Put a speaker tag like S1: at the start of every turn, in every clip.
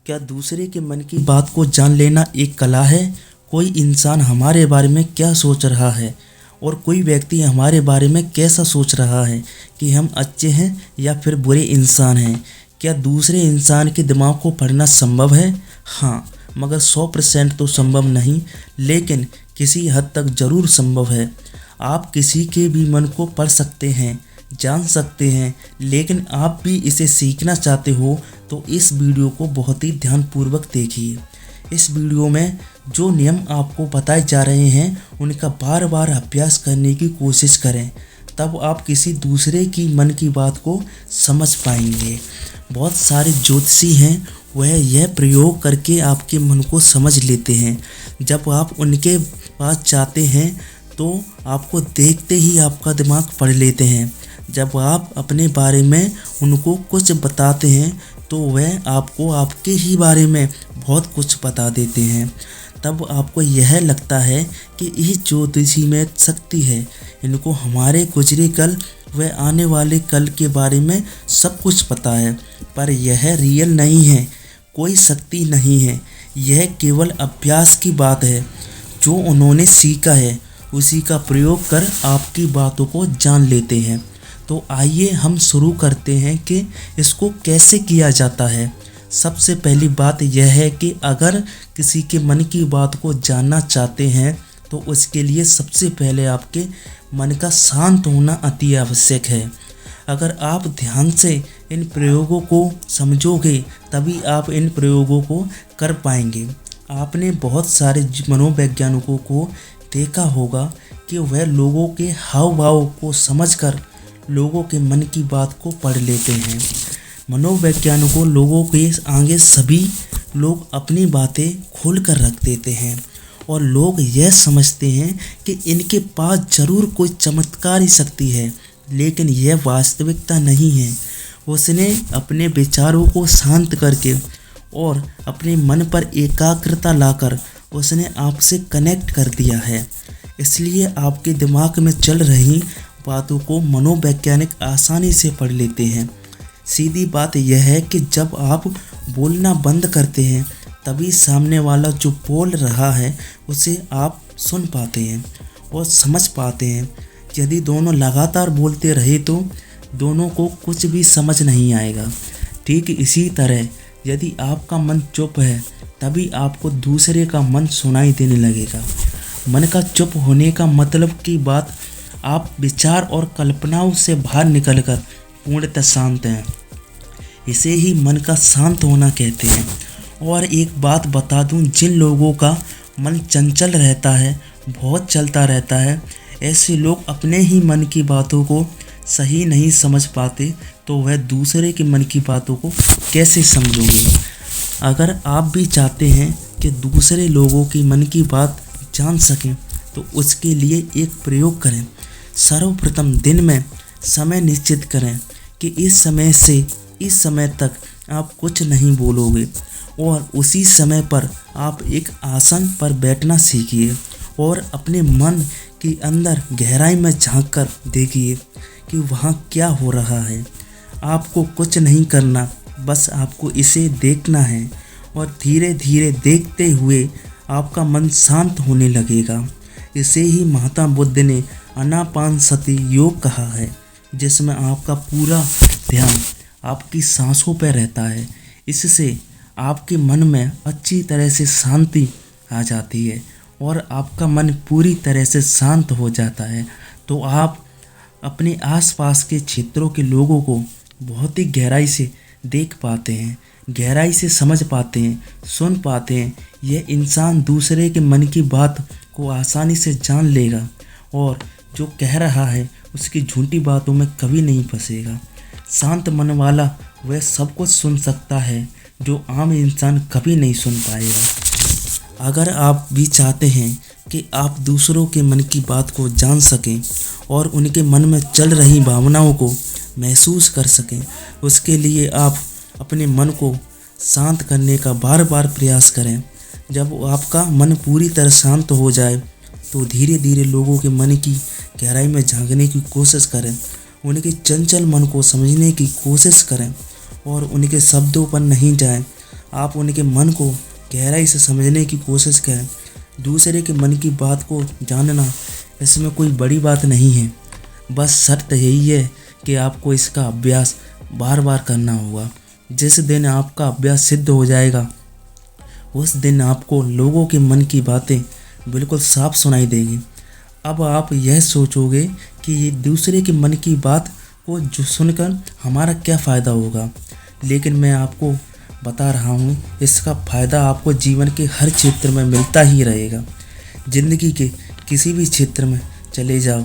S1: क्या दूसरे के मन की बात को जान लेना एक कला है? कोई इंसान हमारे बारे में क्या सोच रहा है और कोई व्यक्ति हमारे बारे में कैसा सोच रहा है कि हम अच्छे हैं या फिर बुरे इंसान हैं। क्या दूसरे इंसान के दिमाग को पढ़ना संभव है? हाँ, मगर 100% तो संभव नहीं, लेकिन किसी हद तक ज़रूर संभव है। आप किसी के भी मन को पढ़ सकते हैं, जान सकते हैं, लेकिन आप भी इसे सीखना चाहते हो तो इस वीडियो को बहुत ही ध्यानपूर्वक देखिए। इस वीडियो में जो नियम आपको बताए जा रहे हैं उनका बार बार अभ्यास करने की कोशिश करें, तब आप किसी दूसरे की मन की बात को समझ पाएंगे। बहुत सारे ज्योतिषी हैं, वह यह प्रयोग करके आपके मन को समझ लेते हैं। जब आप उनके पास जाते हैं तो आपको देखते ही आपका दिमाग पढ़ लेते हैं। जब आप अपने बारे में उनको कुछ बताते हैं तो वह आपको आपके ही बारे में बहुत कुछ बता देते हैं। तब आपको यह लगता है कि इस ज्योतिषी में शक्ति है, इनको हमारे गुजरे कल व आने वाले कल के बारे में सब कुछ पता है। पर यह रियल नहीं है, कोई शक्ति नहीं है, यह केवल अभ्यास की बात है। जो उन्होंने सीखा है उसी का प्रयोग कर आपकी बातों को जान लेते हैं। तो आइए हम शुरू करते हैं कि इसको कैसे किया जाता है। सबसे पहली बात यह है कि अगर किसी के मन की बात को जानना चाहते हैं तो उसके लिए सबसे पहले आपके मन का शांत होना अति आवश्यक है। अगर आप ध्यान से इन प्रयोगों को समझोगे तभी आप इन प्रयोगों को कर पाएंगे। आपने बहुत सारे मनोवैज्ञानिकों को देखा होगा कि वह लोगों के हाव भाव को समझकर लोगों के मन की बात को पढ़ लेते हैं। मनोवैज्ञानिकों लोगों के आगे सभी लोग अपनी बातें खोल कर रख देते हैं और लोग यह समझते हैं कि इनके पास ज़रूर कोई चमत्कारी शक्ति है, लेकिन यह वास्तविकता नहीं है। उसने अपने विचारों को शांत करके और अपने मन पर एकाग्रता लाकर उसने आपसे कनेक्ट कर दिया है। इसलिए आपके दिमाग में चल रही बातों को मनोवैज्ञानिक आसानी से पढ़ लेते हैं। सीधी बात यह है कि जब आप बोलना बंद करते हैं तभी सामने वाला जो बोल रहा है उसे आप सुन पाते हैं और समझ पाते हैं। यदि दोनों लगातार बोलते रहे तो दोनों को कुछ भी समझ नहीं आएगा। ठीक इसी तरह यदि आपका मन चुप है तभी आपको दूसरे का मन सुनाई देने लगेगा। मन का चुप होने का मतलब की बात आप विचार और कल्पनाओं से बाहर निकलकर पूर्णतः शांत हैं। इसे ही मन का शांत होना कहते हैं। और एक बात बता दूं, जिन लोगों का मन चंचल रहता है, बहुत चलता रहता है, ऐसे लोग अपने ही मन की बातों को सही नहीं समझ पाते तो वह दूसरे के मन की बातों को कैसे समझेंगे। अगर आप भी चाहते हैं कि दूसरे लोगों की मन की बात जान सकें तो उसके लिए एक प्रयोग करें। सर्वप्रथम दिन में समय निश्चित करें कि इस समय से इस समय तक आप कुछ नहीं बोलोगे और उसी समय पर आप एक आसन पर बैठना सीखिए और अपने मन के अंदर गहराई में झांककर देखिए कि वहाँ क्या हो रहा है। आपको कुछ नहीं करना, बस आपको इसे देखना है और धीरे धीरे देखते हुए आपका मन शांत होने लगेगा। इसे ही महात्मा बुद्ध ने आनापानसति योग कहा है, जिसमें आपका पूरा ध्यान आपकी सांसों पर रहता है। इससे आपके मन में अच्छी तरह से शांति आ जाती है और आपका मन पूरी तरह से शांत हो जाता है। तो आप अपने आसपास के क्षेत्रों के लोगों को बहुत ही गहराई से देख पाते हैं, गहराई से समझ पाते हैं, सुन पाते हैं। यह इंसान दूसरे के मन की बात को आसानी से जान लेगा और जो कह रहा है उसकी झूठी बातों में कभी नहीं फंसेगा। शांत मन वाला वह सब कुछ सुन सकता है जो आम इंसान कभी नहीं सुन पाएगा। अगर आप भी चाहते हैं कि आप दूसरों के मन की बात को जान सकें और उनके मन में चल रही भावनाओं को महसूस कर सकें, उसके लिए आप अपने मन को शांत करने का बार बार प्रयास करें। जब आपका मन पूरी तरह शांत हो जाए तो धीरे धीरे लोगों के मन की गहराई में झांकने की कोशिश करें, उनके चंचल मन को समझने की कोशिश करें और उनके शब्दों पर नहीं जाएं। आप उनके मन को गहराई से समझने की कोशिश करें। दूसरे के मन की बात को जानना इसमें कोई बड़ी बात नहीं है, बस शर्त यही है कि आपको इसका अभ्यास बार बार करना होगा। जिस दिन आपका अभ्यास सिद्ध हो जाएगा उस दिन आपको लोगों के मन की बातें बिल्कुल साफ सुनाई देगी। अब आप यह सोचोगे कि ये दूसरे के मन की बात को जो सुनकर हमारा क्या फ़ायदा होगा, लेकिन मैं आपको बता रहा हूँ इसका फ़ायदा आपको जीवन के हर क्षेत्र में मिलता ही रहेगा। ज़िंदगी के किसी भी क्षेत्र में चले जाओ,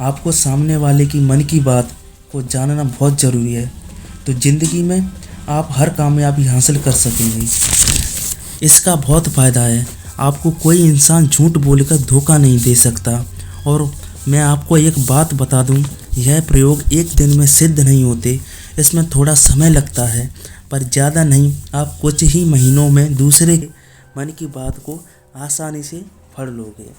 S1: आपको सामने वाले की मन की बात को जानना बहुत ज़रूरी है, तो ज़िंदगी में आप हर कामयाबी हासिल कर सकेंगे। इसका बहुत फ़ायदा है, आपको कोई इंसान झूठ बोलकर धोखा नहीं दे सकता। और मैं आपको एक बात बता दूं, यह प्रयोग एक दिन में सिद्ध नहीं होते, इसमें थोड़ा समय लगता है, पर ज़्यादा नहीं, आप कुछ ही महीनों में दूसरे के मन की बात को आसानी से पढ़ लोगे।